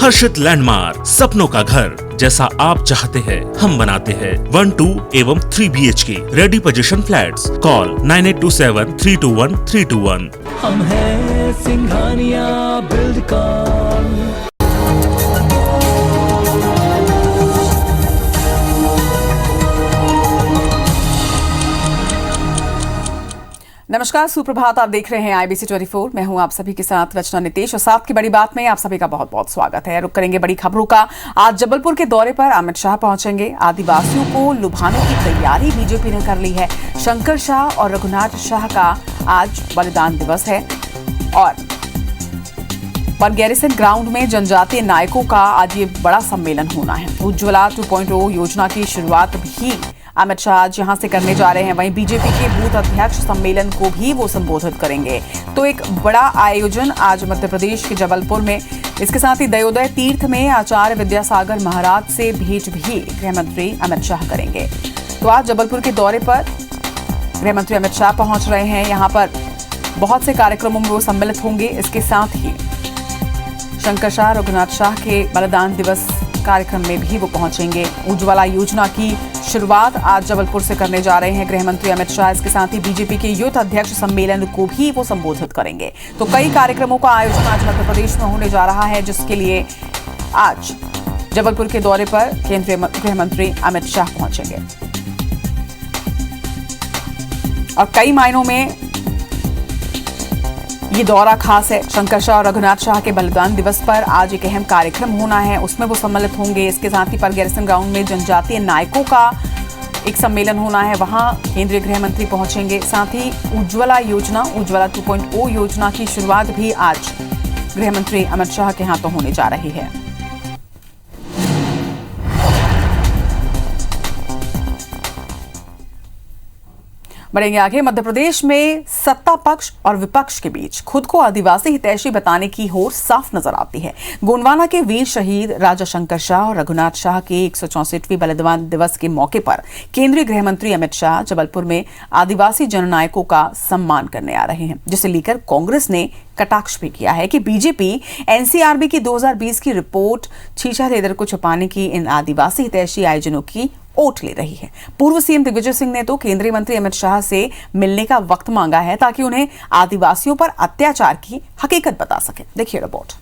हर्षित landmark, सपनों का घर जैसा आप चाहते हैं हम बनाते हैं। 1, 2 एवं 3 BHK ready position flats. Call 9827321321। हम हैं सिंघानिया बिल्डकॉन। नमस्कार, सुप्रभात। आप देख रहे हैं IBC 24। मैं हूं आप सभी के साथ रचना नितेश और साथ की बड़ी बात में आप सभी का बहुत बहुत स्वागत है। रुक करेंगे बड़ी खबरों का। आज जबलपुर के दौरे पर अमित शाह पहुंचेंगे। आदिवासियों को लुभाने की तैयारी बीजेपी ने कर ली है। शंकर शाह और रघुनाथ शाह का आज बलिदान दिवस है और गैरिसन ग्राउंड में जनजातीय नायकों का आज ये बड़ा सम्मेलन होना है। उज्ज्वला 2.0 योजना की शुरुआत भी अमित शाह आज यहां से करने जा रहे हैं। वहीं बीजेपी के बूथ अध्यक्ष सम्मेलन को भी वो संबोधित करेंगे। तो एक बड़ा आयोजन आज मध्य प्रदेश के जबलपुर में। इसके साथ ही दयोदय तीर्थ में आचार्य विद्यासागर महाराज से भेंट भी गृहमंत्री अमित शाह करेंगे। तो आज जबलपुर के दौरे पर गृहमंत्री अमित शाह पहुंच रहे हैं। यहाँ पर बहुत से कार्यक्रमों में वो सम्मिलित होंगे। इसके साथ ही शंकर शाह रघुनाथ शाह के बलिदान दिवस कार्यक्रम में भी वो पहुंचेंगे। उज्ज्वला योजना की शुरुआत आज जबलपुर से करने जा रहे हैं गृहमंत्री अमित शाह। इसके साथ ही बीजेपी के यूथ अध्यक्ष सम्मेलन को भी वो संबोधित करेंगे। तो कई कार्यक्रमों का आयोजन आज मध्य प्रदेश में होने जा रहा है, जिसके लिए आज जबलपुर के दौरे पर केंद्रीय गृहमंत्री अमित शाह पहुंचेंगे। और कई मायनों में ये दौरा खास है। शंकर शाह और रघुनाथ शाह के बलिदान दिवस पर आज एक अहम कार्यक्रम होना है, उसमें वो सम्मिलित होंगे। इसके साथ ही गैरिसन ग्राउंड में जनजातीय नायकों का एक सम्मेलन होना है, वहां केंद्रीय गृह मंत्री पहुंचेंगे। साथ ही उज्ज्वला 2.0 योजना की शुरुआत भी आज गृह मंत्री अमित शाह के हाथों होने जा रही है। बढ़ेंगे आगे। मध्य प्रदेश में सत्ता पक्ष और विपक्ष के बीच खुद को आदिवासी हितैषी बताने की होड़ साफ नजर आती है। गोंडवाना के वीर शहीद राजा शंकर शाह और रघुनाथ शाह के 164वें बलिदान दिवस के मौके पर केंद्रीय गृह मंत्री अमित शाह जबलपुर में आदिवासी जननायकों का सम्मान करने आ रहे हैं, जिसे लेकर कांग्रेस ने कटाक्ष भी किया है कि बीजेपी NCRB की 2020 की रिपोर्ट छीछा लेदर को छुपाने की इन आदिवासी हितैषी आयोजनों की ओट ले रही है। पूर्व सीएम दिग्विजय सिंह ने तो केंद्रीय मंत्री अमित शाह से मिलने का वक्त मांगा है ताकि उन्हें आदिवासियों पर अत्याचार की हकीकत बता सके। देखिए रिपोर्ट।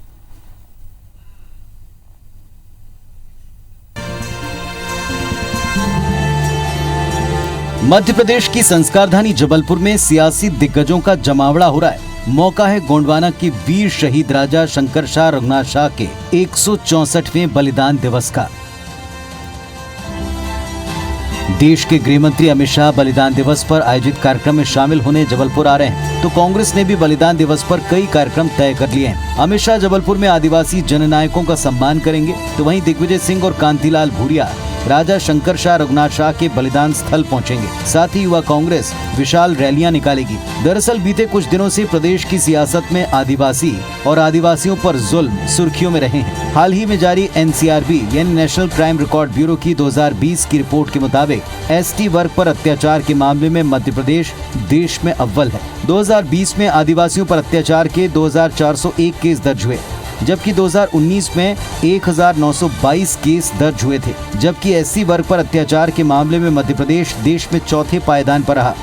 मध्य प्रदेश की संस्कारधानी जबलपुर में सियासी दिग्गजों का जमावड़ा हो रहा है। मौका है गोंडवाना के वीर शहीद राजा शंकर शाह रघुनाथ शाह के 164वें बलिदान दिवस का। देश के गृह मंत्री अमित शाह बलिदान दिवस पर आयोजित कार्यक्रम में शामिल होने जबलपुर आ रहे हैं। तो कांग्रेस ने भी बलिदान दिवस पर कई कार्यक्रम तय कर लिए हैं। अमित शाह जबलपुर में आदिवासी जननायकों का सम्मान करेंगे, तो वहीं दिग्विजय सिंह और कांतिलाल भूरिया राजा शंकर शाह रघुनाथ शाह के बलिदान स्थल पहुंचेंगे। साथ ही युवा कांग्रेस विशाल रैलियां निकालेगी। दरअसल बीते कुछ दिनों से प्रदेश की सियासत में आदिवासी और आदिवासियों पर जुल्म सुर्खियों में रहे हैं। हाल ही में जारी NCRB यानी नेशनल क्राइम रिकॉर्ड ब्यूरो की 2020 की रिपोर्ट के मुताबिक ST वर्ग पर अत्याचार के मामले में मध्य प्रदेश देश में अव्वल है। 2020 में आदिवासियों पर अत्याचार के 2401 केस दर्ज हुए, जबकि 2019 में 1922 केस दर्ज हुए थे। जबकि SC वर्ग पर अत्याचार के मामले में मध्य प्रदेश देश में चौथे पायदान पर रहा।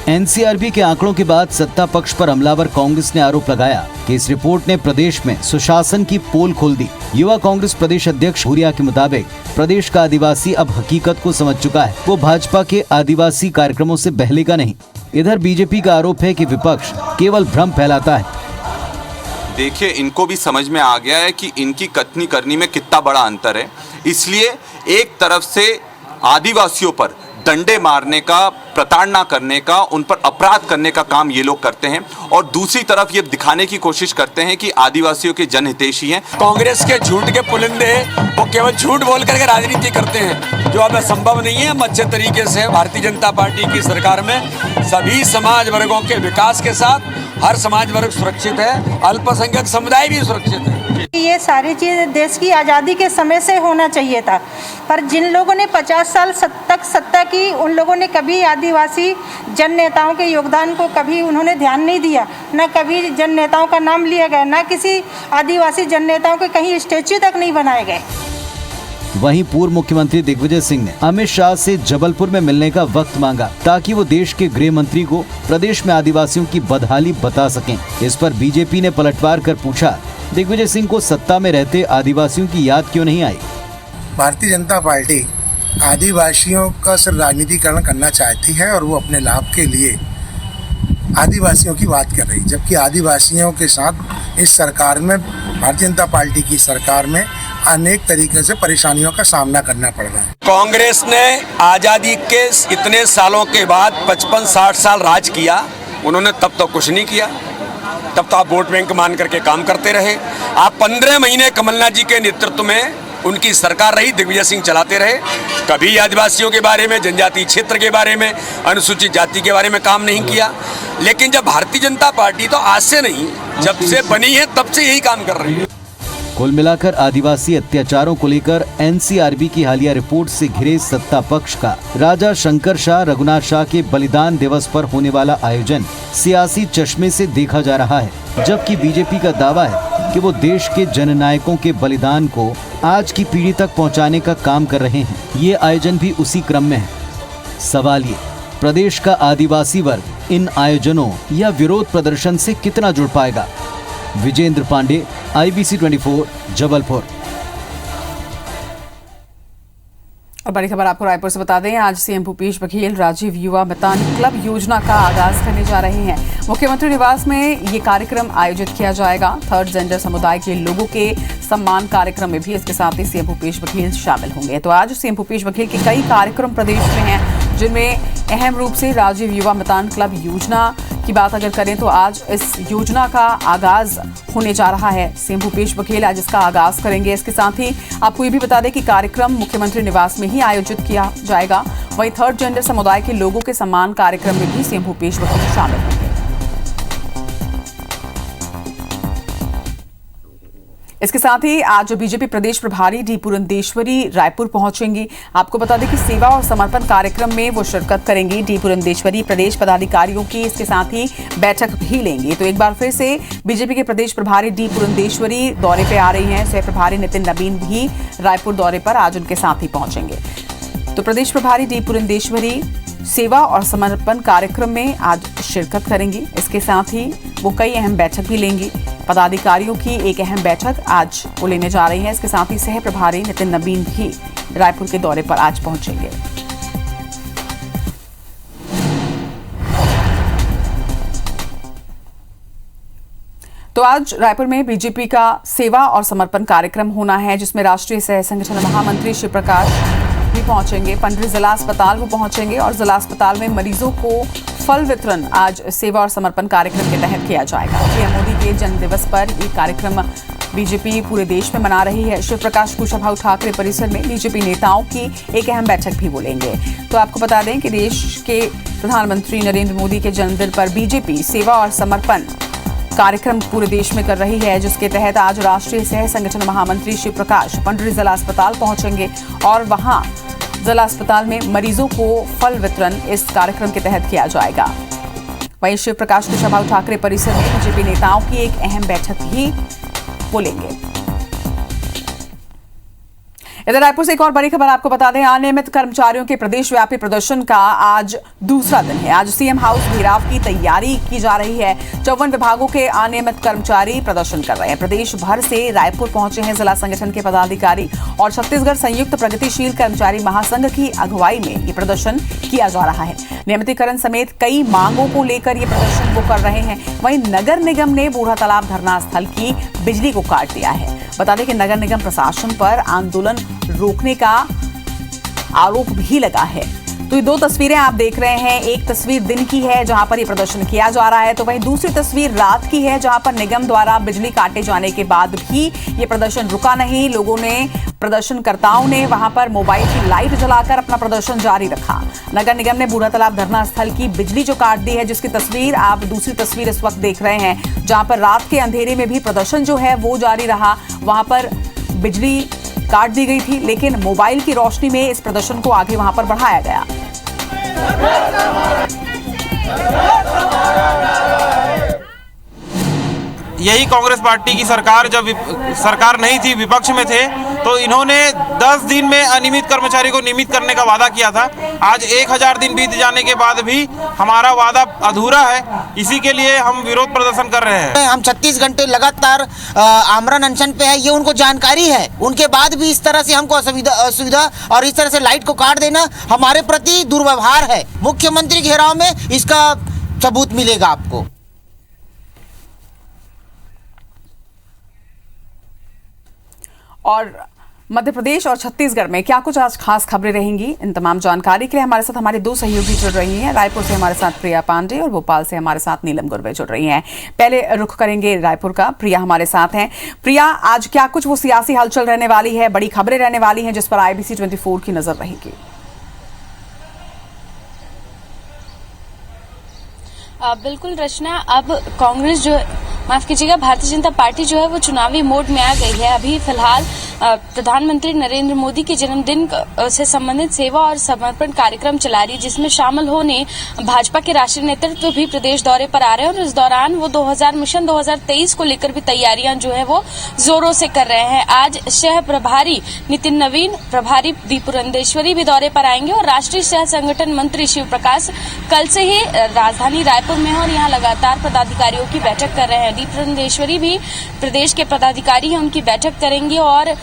NCRB के आंकड़ों के बाद सत्ता पक्ष पर हमलावर कांग्रेस ने आरोप लगाया कि इस रिपोर्ट ने प्रदेश में सुशासन की पोल खोल दी। युवा कांग्रेस प्रदेश अध्यक्ष भूरिया के मुताबिक प्रदेश का आदिवासी अब हकीकत को समझ चुका है। वो भाजपा के आदिवासी कार्यक्रमों से बहलेगा नहीं। इधर बीजेपी का आरोप है कि विपक्ष केवल भ्रम फैलाता है। देखिए, इनको भी समझ में आ गया है कि इनकी कथनी करनी में कितना बड़ा अंतर है। इसलिए एक तरफ से आदिवासियों पर डंडे मारने का, प्रताड़ना करने का, उन पर अपराध करने का काम ये लोग करते हैं, और दूसरी तरफ ये दिखाने की कोशिश करते हैं कि आदिवासियों के जनहितैषी हैं। कांग्रेस के झूठ के पुलिंदे वो केवल झूठ बोल करके राजनीति करते हैं, जो अब संभव नहीं है। अच्छे तरीके से भारतीय जनता पार्टी की सरकार में सभी समाज वर्गों के विकास के साथ हर समाज वर्ग सुरक्षित है, अल्पसंख्यक समुदाय भी सुरक्षित है। ये ये सारी चीज़ देश की आज़ादी के समय से होना चाहिए था। पर जिन लोगों ने 50 साल तक सत्ता की, उन लोगों ने कभी आदिवासी जन नेताओं के योगदान को कभी उन्होंने ध्यान नहीं दिया। न कभी जन नेताओं का नाम लिया गया, न किसी आदिवासी जन नेताओं के कहीं स्टैच्यू तक नहीं बनाए गए। वहीं पूर्व मुख्यमंत्री दिग्विजय सिंह ने अमित शाह से जबलपुर में मिलने का वक्त मांगा ताकि वो देश के गृह मंत्री को प्रदेश में आदिवासियों की बदहाली बता सकें। इस पर बीजेपी ने पलटवार कर पूछा, दिग्विजय सिंह को सत्ता में रहते आदिवासियों की याद क्यों नहीं आई? भारतीय जनता पार्टी आदिवासियों का सिर्फ राजनीतिकरण करना चाहती है और वो अपने लाभ के लिए आदिवासियों की बात कर रही, जबकि आदिवासियों के साथ इस सरकार में, भारतीय जनता पार्टी की सरकार में अनेक तरीके से परेशानियों का सामना करना पड़ रहा है। कांग्रेस ने आज़ादी के इतने सालों के बाद 55-60 साल राज किया, उन्होंने तब तो कुछ नहीं किया। तब तो आप वोट बैंक मान करके काम करते रहे। आप 15 महीने कमलनाथ जी के नेतृत्व में उनकी सरकार रही, दिग्विजय सिंह चलाते रहे। कभी आदिवासियों के बारे में, जनजातीय क्षेत्र के बारे में, अनुसूचित जाति के बारे में काम नहीं किया। लेकिन जब भारतीय जनता पार्टी, तो आज से नहीं, जब से बनी है तब से यही काम कर रही है। कुल मिलाकर आदिवासी अत्याचारों को लेकर एनसीआरबी की हालिया रिपोर्ट से घिरे सत्ता पक्ष का राजा शंकर शाह रघुनाथ शाह के बलिदान दिवस पर होने वाला आयोजन सियासी चश्मे से देखा जा रहा है, जबकि बीजेपी का दावा है कि वो देश के जननायकों के बलिदान को आज की पीढ़ी तक पहुंचाने का काम कर रहे हैं। ये आयोजन भी उसी क्रम में है। सवाल ये, प्रदेश का आदिवासी वर्ग इन आयोजनों या विरोध प्रदर्शन से कितना जुड़ पाएगा? विजेंद्र पांडे, IBC 24, जबलपुर। और बड़ी खबर आपको रायपुर से बता दें, आज सीएम भूपेश बघेल राजीव युवा मतदान क्लब योजना का आगाज करने जा रहे हैं। मुख्यमंत्री निवास में ये कार्यक्रम आयोजित किया जाएगा। थर्ड जेंडर समुदाय के लोगों के सम्मान कार्यक्रम में भी इसके साथ ही सीएम भूपेश बघेल शामिल होंगे। तो आज सीएम भूपेश बघेल के कई कार्यक्रम प्रदेश में हैं, जिनमें अहम रूप से राजीव युवा मतदान क्लब योजना की बात अगर करें तो आज इस योजना का आगाज होने जा रहा है। सीएम भूपेश बघेल आज इसका आगाज करेंगे। इसके साथ ही आपको ये भी बता दें कि कार्यक्रम मुख्यमंत्री निवास में ही आयोजित किया जाएगा। वहीं थर्ड जेंडर समुदाय के लोगों के सम्मान कार्यक्रम में भी सीएम भूपेश बघेल शामिल होंगे। इसके साथ ही आज बीजेपी प्रदेश प्रभारी डी पुरंदेश्वरी रायपुर पहुंचेंगी। आपको बता दें कि सेवा और समर्पण कार्यक्रम में वो शिरकत करेंगी। डी पुरंदेश्वरी प्रदेश पदाधिकारियों की इसके साथ ही बैठक भी लेंगी। तो एक बार फिर से बीजेपी के प्रदेश प्रभारी डी पुरंदेश्वरी दौरे पे आ रही हैं। सह प्रभारी नितिन नवीन भी रायपुर दौरे पर आज उनके साथ ही पहुंचेंगे। तो प्रदेश प्रभारी डी पुरंदेश्वरी सेवा और समर्पण कार्यक्रम में आज शिरकत करेंगी। इसके साथ ही वो कई अहम बैठक भी लेंगी। पदाधिकारियों की एक अहम बैठक आज वो लेने जा रही हैं। इसके साथ ही सह प्रभारी नितिन नवीन भी रायपुर के दौरे पर आज पहुंचेंगे। तो आज रायपुर में बीजेपी का सेवा और समर्पण कार्यक्रम होना है, जिसमें राष्ट्रीय सह संगठन महामंत्री शिव प्रकाश भी पहुंचेंगे। पंडरी जिला अस्पताल वो पहुंचेंगे और जिला अस्पताल में मरीजों को फल वितरण आज सेवा और समर्पण कार्यक्रम के तहत किया जाएगा। पीएम मोदी के जन्म दिवस पर ये कार्यक्रम बीजेपी पूरे देश में मना रही है। शिव प्रकाश कुशाभाऊ ठाकरे परिसर में बीजेपी नेताओं की एक अहम बैठक भी बोलेंगे। तो आपको बता दें कि देश के प्रधानमंत्री नरेंद्र मोदी के जन्मदिन पर बीजेपी सेवा और समर्पण कार्यक्रम पूरे देश में कर रही है, जिसके तहत आज राष्ट्रीय सह संगठन महामंत्री शिव प्रकाश पंडरी जिला अस्पताल पहुंचेंगे और वहां जिला अस्पताल में मरीजों को फल वितरण इस कार्यक्रम के तहत किया जाएगा। वहीं शिव प्रकाश कुशाभाऊ ठाकरे परिसर में बीजेपी नेताओं की एक अहम बैठक भी बोलेंगे। इधर रायपुर से एक और बड़ी खबर आपको बता दें, अनियमित कर्मचारियों के प्रदेश व्यापी प्रदर्शन का आज दूसरा दिन है। आज सीएम हाउस घेराव की तैयारी की जा रही है। 54 विभागों के अनियमित कर्मचारी प्रदर्शन कर रहे हैं। प्रदेश भर से रायपुर पहुंचे हैं जिला संगठन के पदाधिकारी और छत्तीसगढ़ संयुक्त प्रगतिशील कर्मचारी महासंघ की अगुवाई में ये प्रदर्शन किया जा रहा है। नियमितीकरण समेत कई मांगों को लेकर ये प्रदर्शन वो कर रहे हैं। वहीं नगर निगम ने बूढ़ा तालाब धरना स्थल की बिजली को काट दिया है। बता दें कि नगर निगम प्रशासन पर आंदोलन रोकने का आरोप भी लगा है। तो ये दो तस्वीरें आप देख रहे हैं। एक तस्वीर दिन की है जहां पर ये प्रदर्शन किया जा रहा है, तो वहीं दूसरी तस्वीर रात की है जहां पर निगम द्वारा बिजली काटे जाने के बाद भी ये प्रदर्शन रुका नहीं। लोगों ने, प्रदर्शनकर्ताओं ने वहां पर मोबाइल की लाइट जलाकर अपना प्रदर्शन जारी रखा। नगर निगम ने बूढ़ा तालाब धरना स्थल की बिजली जो काट दी है, जिसकी तस्वीर आप दूसरी तस्वीर इस वक्त देख रहे हैं, जहां पर रात के अंधेरे में भी प्रदर्शन जो है वो जारी रहा। वहां पर बिजली काट दी गई थी, लेकिन मोबाइल की रोशनी में इस प्रदर्शन को आगे वहां पर बढ़ाया गया। यही कांग्रेस पार्टी की सरकार, जब सरकार नहीं थी, विपक्ष में थे, तो इन्होंने 10 दिन में अनियमित कर्मचारी को नियमित करने का वादा किया था। आज 1000 दिन बीत जाने के बाद भी हमारा वादा अधूरा है। इसी के लिए हम विरोध प्रदर्शन कर रहे हैं। हम 36 घंटे लगातार आमरण अनशन पे है, ये उनको जानकारी है। उनके बाद भी इस तरह से हमको असुविधा और इस तरह से लाइट को काट देना हमारे प्रति दुर्व्यवहार है। मुख्यमंत्री घेराव में इसका सबूत मिलेगा आपको। और मध्य प्रदेश और छत्तीसगढ़ में क्या कुछ आज खास खबरें रहेंगी, इन तमाम जानकारी के लिए हमारे साथ हमारे दो सहयोगी जुड़ रही हैं। रायपुर से हमारे साथ प्रिया पांडे और भोपाल से हमारे साथ नीलम गुरवे जुड़ रही हैं। पहले रुख करेंगे रायपुर का। प्रिया हमारे साथ हैं। प्रिया, आज क्या कुछ वो सियासी हलचल रहने वाली है, बड़ी खबरें रहने वाली हैं जिस पर IBC 24 की नजर रहेगी? बिल्कुल रचना, अब कांग्रेस जो, माफ कीजिएगा, भारतीय जनता पार्टी जो है वो चुनावी मोड में आ गई है। अभी फिलहाल प्रधानमंत्री नरेंद्र मोदी के जन्मदिन से संबंधित सेवा और समर्पण कार्यक्रम चला रही है, जिसमें शामिल होने भाजपा के राष्ट्रीय नेतृत्व भी प्रदेश दौरे पर आ रहे हैं और इस दौरान वो 2000 मिशन 2023 को लेकर भी तैयारियां जो है वो जोरों से कर रहे हैं। आज शहर प्रभारी नितिन नवीन, प्रभारी दी पुरंदेश्वरी भी दौरे पर आएंगे और राष्ट्रीय सह संगठन मंत्री शिव प्रकाश कल से ही राजधानी रायपुर में है और यहाँ लगातार पदाधिकारियों की बैठक कर रहे हैं। दी पुरंदेश्वरी भी प्रदेश के पदाधिकारी हैं, उनकी बैठक करेंगे और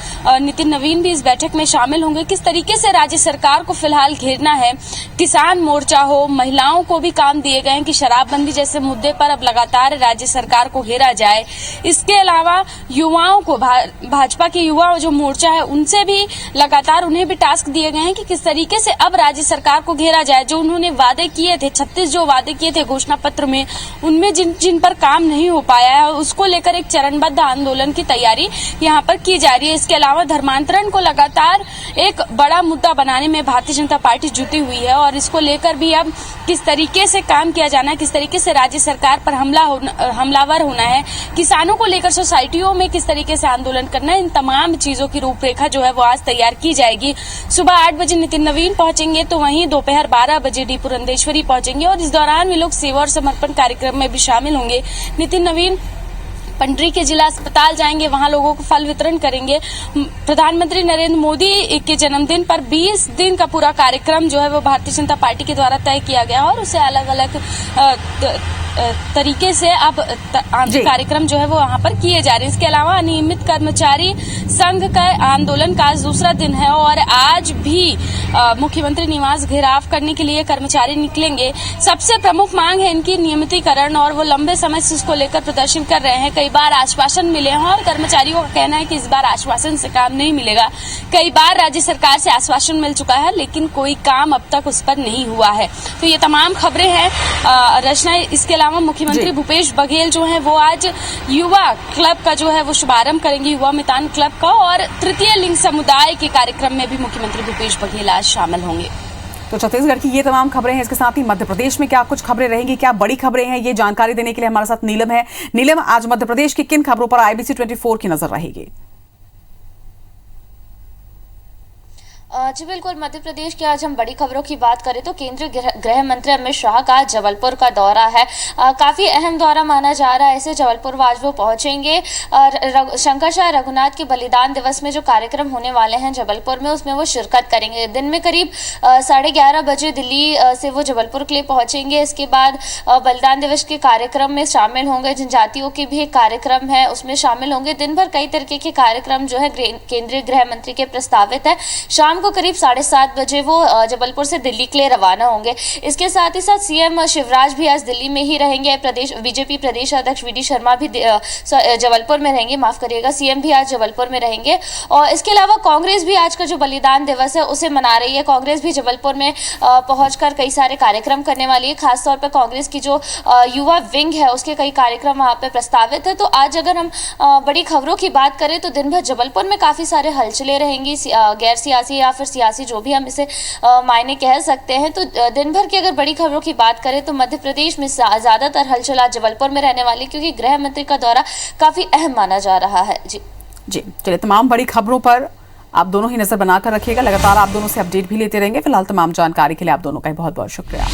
नितिन नवीन भी इस बैठक में शामिल होंगे। किस तरीके से राज्य सरकार को फिलहाल घेरना है, किसान मोर्चा हो, महिलाओं को भी काम दिए गए हैं कि शराबबंदी जैसे मुद्दे पर अब लगातार राज्य सरकार को घेरा जाए। इसके अलावा युवाओं को, भाजपा के युवा जो मोर्चा है उनसे भी लगातार उन्हें भी टास्क दिए गए हैं कि किस तरीके से अब राज्य सरकार को घेरा जाए। जो उन्होंने वादे किए थे, 36 जो वादे किए थे घोषणा पत्र में, उनमें जिन पर काम नहीं हो पाया है उसको लेकर एक चरणबद्ध आंदोलन की तैयारी यहाँ पर की जा रही है। इसके अलावा धर्मांतरण को लगातार एक बड़ा मुद्दा बनाने में भारतीय जनता पार्टी जुटी हुई है और इसको लेकर भी अब किस तरीके से काम किया जाना है, किस तरीके से राज्य सरकार पर हमलावर होना है, किसानों को लेकर सोसाइटियों में किस तरीके से आंदोलन करना है, इन तमाम चीजों की रूपरेखा जो है वो आज तैयार की जाएगी। सुबह 8 बजे नितिन नवीन पहुंचेंगे तो वहीं दोपहर 12 बजे डी पुरंदेश्वरी पहुंचेंगे और इस दौरान वे लोग सेवा और समर्पण कार्यक्रम में भी शामिल होंगे। नितिन नवीन पंडरी के जिला अस्पताल जाएंगे, वहां लोगों को फल वितरण करेंगे। प्रधानमंत्री नरेंद्र मोदी के जन्मदिन पर 20 दिन का पूरा कार्यक्रम जो है वो भारतीय जनता पार्टी के द्वारा तय किया गया और उसे अलग अलग तरीके से अब कार्यक्रम जो है वो वहां पर किए जा रहे हैं। इसके अलावा अनियमित कर्मचारी संघ का आंदोलन का आज दूसरा दिन है और आज भी मुख्यमंत्री निवास घेराव करने के लिए कर्मचारी निकलेंगे। सबसे प्रमुख मांग है इनकी नियमितीकरण और वो लंबे समय से इसको लेकर प्रदर्शन कर रहे हैं। कई बार आश्वासन मिले हैं और कर्मचारियों का कहना है कि इस बार आश्वासन से काम नहीं मिलेगा। कई बार राज्य सरकार से आश्वासन मिल चुका है लेकिन कोई काम अब तक उस पर नहीं हुआ है। तो ये तमाम खबरें हैं रचना। इसके अलावा मुख्यमंत्री भूपेश बघेल जो है वो आज युवा क्लब का जो है वो शुभारंभ करेंगे, युवा मितान क्लब का, और तृतीय लिंग समुदाय के कार्यक्रम में भी मुख्यमंत्री भूपेश बघेल आज शामिल होंगे। तो छत्तीसगढ़ की ये तमाम खबरें हैं। इसके साथ ही मध्य प्रदेश में क्या कुछ खबरें रहेंगी, क्या बड़ी खबरें हैं, ये जानकारी देने के लिए हमारे साथ नीलम है। नीलम, आज मध्य प्रदेश की किन खबरों पर IBC 24 की नजर रहेगी? जी बिल्कुल, मध्य प्रदेश की आज हम बड़ी खबरों की बात करें तो केंद्रीय गृह मंत्री अमित शाह का जबलपुर का दौरा है। काफ़ी अहम दौरा माना जा रहा है इसे। जबलपुर आज वो पहुंचेंगे और शंकरशाह रघुनाथ के बलिदान दिवस में जो कार्यक्रम होने वाले हैं जबलपुर में, उसमें वो शिरकत करेंगे। दिन में करीब 11:30 बजे दिल्ली से वो जबलपुर के लिए पहुंचेंगे। इसके बाद बलिदान दिवस के कार्यक्रम में शामिल होंगे। जनजातियों के भी एक कार्यक्रम है, उसमें शामिल होंगे। दिन भर कई तरीके के कार्यक्रम जो है केंद्रीय गृह मंत्री के प्रस्तावित है। शाम को करीब 7:30 बजे वो जबलपुर से दिल्ली के लिए रवाना होंगे। इसके साथ ही साथ सीएम शिवराज भी आज दिल्ली में ही रहेंगे। बीजेपी प्रदेश अध्यक्ष वीडी शर्मा भी जबलपुर में रहेंगे, माफ करिएगा, सीएम भी आज जबलपुर में रहेंगे। और इसके अलावा कांग्रेस भी आज का जो बलिदान दिवस है उसे मना रही है। कांग्रेस भी जबलपुर में पहुंचकर कई सारे कार्यक्रम करने वाली है। खासतौर पर कांग्रेस की जो युवा विंग है उसके कई कार्यक्रम वहाँ पे प्रस्तावित है। तो आज अगर हम बड़ी खबरों की बात करें तो दिन भर जबलपुर में काफी सारे हलचलें रहेंगी, गैर सियासी या फिर सियासी, जो भी हम इसे मायने कह सकते हैं। तो दिन भर की अगर बड़ी खबरों की बात करें तो मध्य प्रदेश में ज्यादातर हलचल आज जबलपुर में रहने वाली, क्योंकि गृह मंत्री का दौरा काफी अहम माना जा रहा है। जी चलिए, तमाम बड़ी खबरों पर आप दोनों ही नजर बनाकर रखिएगा। लगातार आप दोनों से अपडेट भी लेते रहेंगे। फिलहाल तमाम जानकारी के लिए आप दोनों का बहुत बहुत शुक्रिया।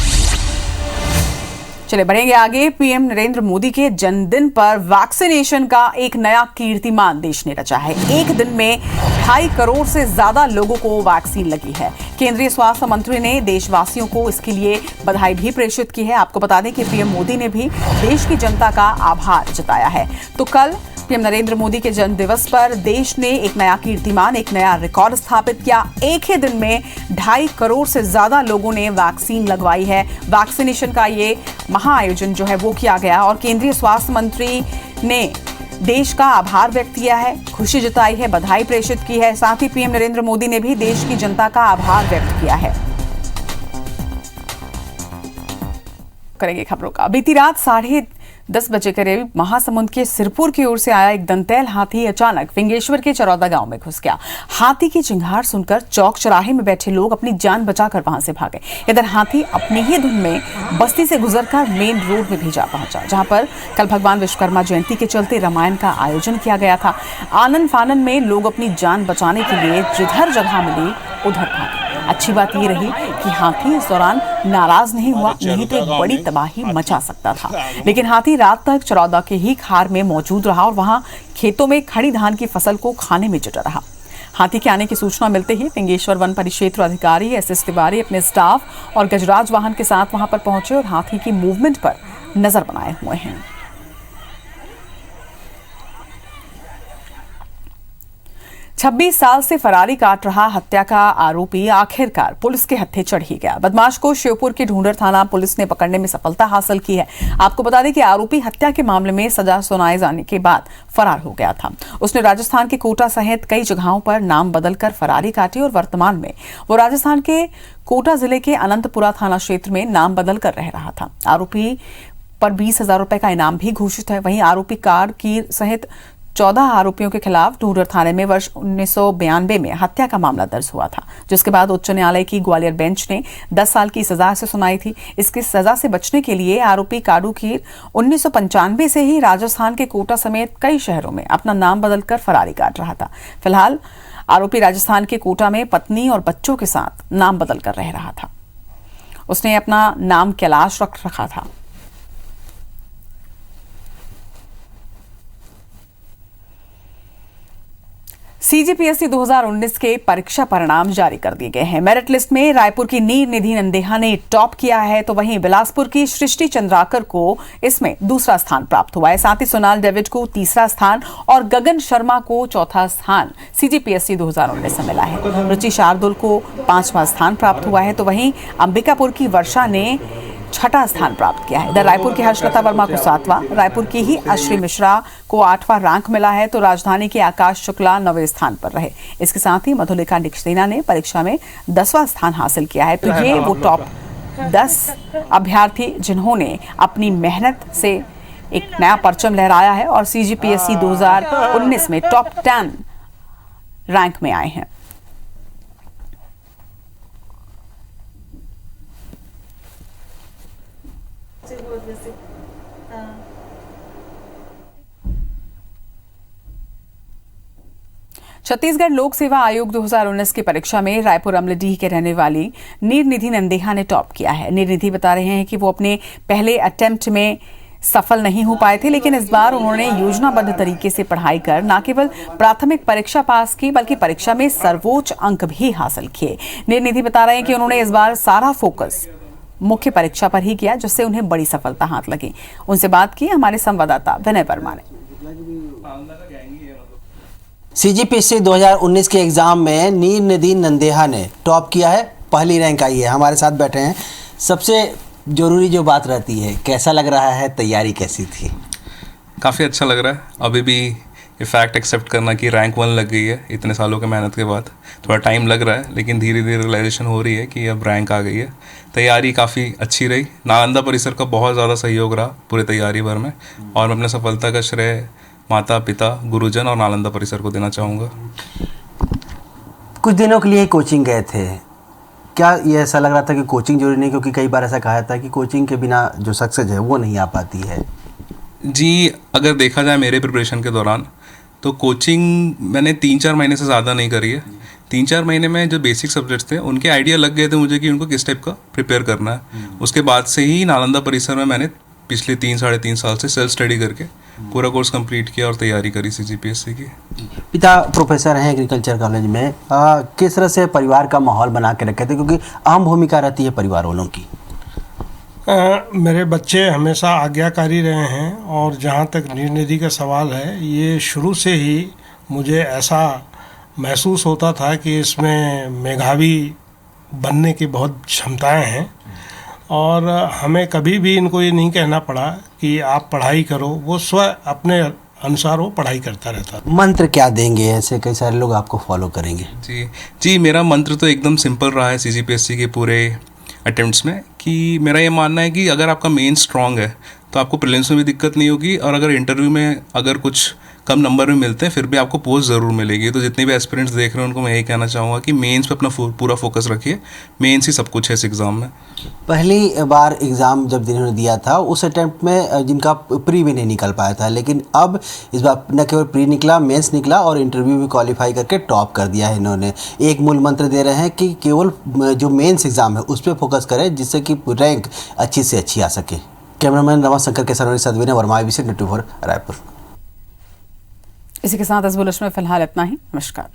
चलिए बढ़ेंगे आगे। पीएम नरेंद्र मोदी के जन्मदिन पर वैक्सीनेशन का एक नया कीर्तिमान देश ने रचा है। एक दिन में 2.5 करोड़ से ज्यादा लोगों को वैक्सीन लगी है। केंद्रीय स्वास्थ्य मंत्री ने देशवासियों को इसके लिए बधाई भी प्रेषित की है। आपको बता दें कि पीएम मोदी ने भी देश की जनता का आभार जताया है। तो कल पीएम नरेंद्र मोदी के जन्म दिवस पर देश ने एक नया कीर्तिमान, एक नया रिकॉर्ड स्थापित किया। एक ही दिन में 2.5 करोड़ से ज्यादा लोगों ने वैक्सीन लगवाई है। वैक्सीनेशन का ये महाआयोजन जो है वो किया गया और केंद्रीय स्वास्थ्य मंत्री ने देश का आभार व्यक्त किया है, खुशी जताई है, बधाई प्रेषित की है। साथ ही पीएम नरेंद्र मोदी ने भी देश की जनता का आभार व्यक्त किया है। करेंगे खबरों का। बीती रात 10:30 बजे करीब महासमुंद के सिरपुर की ओर से आया एक दंतैल हाथी अचानक फिंगेश्वर के चरौदा गांव में घुस गया। हाथी की चिंगार सुनकर चौक चौराहे में बैठे लोग अपनी जान बचाकर वहां से भागे। इधर हाथी अपनी ही धुन में बस्ती से गुजरकर मेन रोड में भी जा पहुंचा, जहां पर कल भगवान विश्वकर्मा जयंती के चलते रामायण का आयोजन किया गया था। आनन फानन में लोग अपनी जान बचाने के लिए जिधर जगह मिली उधर भागे। अच्छी बात ये रही कि हाथी इस दौरान नाराज नहीं हुआ, नहीं तो एक बड़ी तबाही मचा सकता था। लेकिन हाथी रात तक चरौदा के ही खार में मौजूद रहा और वहां खेतों में खड़ी धान की फसल को खाने में जुटा रहा। हाथी के आने की सूचना मिलते ही फिंगेश्वर वन परिक्षेत्र अधिकारी एसएस तिवारी अपने स्टाफ और गजराज वाहन के साथ वहां पर पहुंचे और हाथी की मूवमेंट पर नजर बनाए हुए हैं। 26 साल से फरारी काट रहा हत्या का आरोपी आखिरकार पुलिस के हत्थे चढ़ ही गया। बदमाश को श्योपुर के ढूंढर थाना पुलिस ने पकड़ने में सफलता हासिल की है। आपको बता दें कि आरोपी हत्या के मामले में सजा सुनाए जाने के बाद फरार हो गया था। उसने राजस्थान के कोटा सहित कई जगहों पर नाम बदलकर फरारी काटी और वर्तमान में वो राजस्थान के कोटा जिले के अनंतपुरा थाना क्षेत्र में नाम बदल कर रह रहा था। आरोपी पर 20,000 रुपए का इनाम भी घोषित है। वहीं आरोपी कार की सहित 14 आरोपियों के खिलाफ ढूंढर थाने में वर्ष 1992 में हत्या का मामला दर्ज हुआ था, जिसके बाद उच्च न्यायालय की ग्वालियर बेंच ने 10 साल की सजा से सुनाई थी। इसकी सजा से बचने के लिए आरोपी काडू कीर 1995 से ही राजस्थान के कोटा समेत कई शहरों में अपना नाम बदलकर फरारी काट रहा था। फिलहाल आरोपी राजस्थान के कोटा में पत्नी और बच्चों के साथ नाम बदलकर रह रहा था। उसने अपना नाम कैलाश रख रखा था। सीजीपीएससी 2019 के परीक्षा परिणाम जारी कर दिए गए हैं। मेरिट लिस्ट में रायपुर की नीर निधि नंदेहा ने टॉप किया है, तो वहीं बिलासपुर की सृष्टि चंद्राकर को इसमें दूसरा स्थान प्राप्त हुआ है। साथ ही सोनाल डेविड को तीसरा स्थान और गगन शर्मा को चौथा स्थान सीजीपीएससी 2019 में मिला है। रुचि शार्दुल को 5वां स्थान प्राप्त हुआ है, तो वहीं अंबिकापुर की वर्षा ने 6ठा स्थान प्राप्त किया है। इधर रायपुर की हर्षलता वर्मा को 7वां, रायपुर की ही अश्री मिश्रा को 8वां रैंक मिला है, तो राजधानी के आकाश शुक्ला 9वें स्थान पर रहे। इसके साथ ही मधुलिका निक्सेना ने परीक्षा में 10वां स्थान हासिल किया है। तो ये वो टॉप 10 अभ्यर्थी जिन्होंने अपनी मेहनत से एक नया परचम लहराया है और सीजीपीएससी 2019 में टॉप 10 रैंक में आए हैं। छत्तीसगढ़ लोक सेवा आयोग 2019 की परीक्षा में रायपुर अमलेडीह के रहने वाली नीर निधि नंदेहा ने टॉप किया है। नीर निधि बता रहे हैं कि वो अपने पहले अटेम्प्ट में सफल नहीं हो पाए थे, लेकिन इस बार उन्होंने योजनाबद्ध तरीके से पढ़ाई कर न केवल प्राथमिक परीक्षा पास की बल्कि परीक्षा में सर्वोच्च अंक भी हासिल किए। नीर निधि बता रहे हैं कि उन्होंने इस बार सारा फोकस मुख्य परीक्षा पर ही किया, जिससे उन्हें बड़ी सफलता हाथ लगी। उनसे बात की हमारे संवाददाता विनय वर्मा ने। सीजीपीएससी 2019 के एग्ज़ाम में नीर नदीन नंदेहा ने टॉप किया है, पहली रैंक आई है। हमारे साथ बैठे हैं। सबसे ज़रूरी जो बात रहती है, कैसा लग रहा है, तैयारी कैसी थी? काफ़ी अच्छा लग रहा है। अभी भी ये फैक्ट एक्सेप्ट करना कि रैंक 1 लग गई है इतने सालों के मेहनत के बाद, थोड़ा टाइम लग रहा है, लेकिन धीरे धीरे रियलाइजेशन हो रही है कि अब रैंक आ गई है। तैयारी काफ़ी अच्छी रही। नालंदा परिसर का बहुत ज़्यादा सहयोग रहा पूरे तैयारी भर में, और मैं अपने सफलता का श्रेय माता पिता, गुरुजन और नालंदा परिसर को देना चाहूँगा। कुछ दिनों के लिए कोचिंग गए थे, क्या ये ऐसा लग रहा था कि कोचिंग जरूरी नहीं, क्योंकि कई बार ऐसा कहा था कि कोचिंग के बिना जो सक्सेस है वो नहीं आ पाती है? जी, अगर देखा जाए मेरे प्रिपरेशन के दौरान तो कोचिंग मैंने 3-4 महीने से ज़्यादा नहीं करी है। 3-4 महीने में जो बेसिक सब्जेक्ट्स थे उनके आइडिया लग गए थे मुझे कि उनको किस टाइप का प्रिपेयर करना है। उसके बाद से ही नालंदा परिसर में मैंने पिछले 3-3.5 साल से सेल्फ स्टडी करके पूरा कोर्स कंप्लीट किया और तैयारी करी सीजीपीएससी की। पिता प्रोफेसर हैं एग्रीकल्चर कॉलेज में, किस तरह से परिवार का माहौल बना के रखे थे, क्योंकि अहम भूमिका रहती है परिवार वालों की? मेरे बच्चे हमेशा आज्ञाकारी रहे हैं, और जहाँ तक नीर नदी का सवाल है, ये शुरू से ही मुझे ऐसा महसूस होता था कि इसमें मेधावी बनने की बहुत क्षमताएं हैं, और हमें कभी भी इनको ये नहीं कहना पड़ा कि आप पढ़ाई करो, वो अपने अनुसार वो पढ़ाई करता रहता। मंत्र क्या देंगे, ऐसे कई सारे लोग आपको फॉलो करेंगे? जी, मेरा मंत्र तो एकदम सिंपल रहा है सीजीपीएससी के पूरे अटेम्प्ट्स में, कि मेरा ये मानना है कि अगर आपका मेन स्ट्रांग है तो आपको प्रीलिम्स में भी दिक्कत नहीं होगी, और अगर इंटरव्यू में अगर कुछ कम नंबर में मिलते हैं फिर भी आपको पोस्ट ज़रूर मिलेगी। तो जितने भी एस्पिरेंट्स देख रहे हैं उनको मैं यही कहना चाहूँगा कि मेंस पे अपना पूरा फोकस रखिए। मेंस ही सब कुछ है इस एग्ज़ाम में। पहली बार एग्ज़ाम जब जिन्होंने दिया था उस अटैम्प्ट में जिनका प्री भी नहीं निकल पाया था, लेकिन अब इस बार न केवल प्री निकला, मेंस निकला और इंटरव्यू भी क्वालिफाई करके टॉप कर दिया है इन्होंने। एक मूल मंत्र दे रहे हैं कि केवल जो मेंस एग्ज़ाम है उस पर फोकस करें, जिससे कि रैंक अच्छी से अच्छी आ सके। कैमरामैन रमाशंकर के साथ विनय वर्मा, ABC 24 रायपुर। इसी के साथ इस बुलेटिन में फिलहाल इतना ही। नमस्कार।